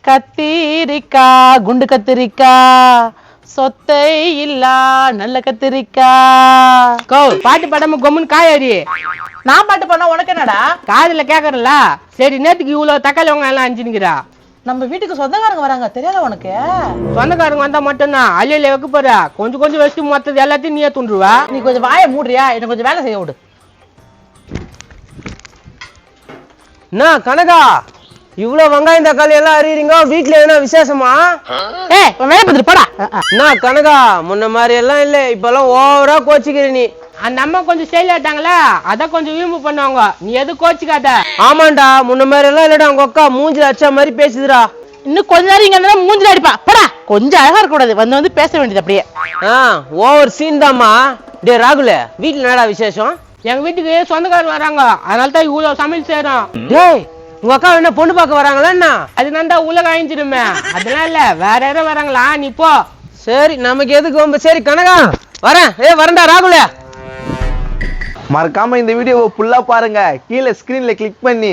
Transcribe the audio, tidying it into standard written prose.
கத்திரிக்கா குண்டு கத்திரிக்கா சொத்தை இல்லா நல்ல கத்திரிக்கா. பாட்டு பாடாம கொம்முன்னு காயாடி. நான் பாட்டு பண்ணா உனக்கு என்னடா? காதுல கேக்குறல. சரி, நேத்துக்கு இவ்வளவு தக்காளி வெங்காயம் எல்லாம் அஞ்சுனுக்கிறா. நம்ம வீட்டுக்கு சொந்தக்காரங்க வராங்க, தெரியாத உனக்கு? சொந்தக்காரங்க வந்தா மட்டும்தான் அள்ளியில வைக்க போற. கொஞ்சம் கொஞ்சம் வச்சு மொத்தது எல்லாத்தையும் நீயே துண்டுருவா. நீ கொஞ்சம் வாயை மூடுறியா? எனக்கு கொஞ்சம் வேலை செய்ய விடு. என்ன கனகா, இவ்வளவு வெங்காயம் தக்காளி எல்லாம் அறியறீங்க? வீட்டுல என்ன விசேஷமா? வேலை பார்த்துட்டு போடா. என்ன கனகா, முன்ன மாதிரி எல்லாம் இல்ல, இப்பெல்லாம் ஓவரா கோச்சிக்கிற நீ. அந்த அம்மா கொஞ்சம் செயல் ஆட்டாங்களா, அதான் கொஞ்சம் வீம்பு பண்ணுவாங்க. நீ எது கோச்சிக்காத. ஆமாண்டா, முன்ன மாதிரி எல்லாம் இல்லடா. உங்க அக்கா மூஞ்சில அச்சா மாதிரி பேசுதுடா. இன்னும் கொஞ்ச நேரம் இங்க இருந்தா மூஞ்சில அடிப்பா. போடா. கொஞ்சம் அழகா இருக்க கூடாது, வந்து வந்து பேச வேண்டியது அப்படியே. ஓவர் சீன் தாமா. டே ராகுல, வீட்டுல என்னடா விசேஷம்? எங்க வீட்டுக்கு சொந்தக்காரங்க வராங்க, அதனால தான் இவ்வளவு சமையல் செய்யறோம். டேய், உங்க அக்கா என்ன பொண்ணு பார்க்க வராங்களா என்ன? அது நந்தா உலக அழிஞ்சிருமே. அதெல்லாம் இல்ல, வேற யாரும் வராங்களா? நீ போ. சரி, நமக்கு எதுக்கு ரொம்ப. சரி கனகா, வரேன். வரேன்டா ராகுல. மறக்காம இந்த வீடியோவை ஃபுல்லா பாருங்க, கீழே ஸ்கிரீன்ல கிளிக் பண்ணி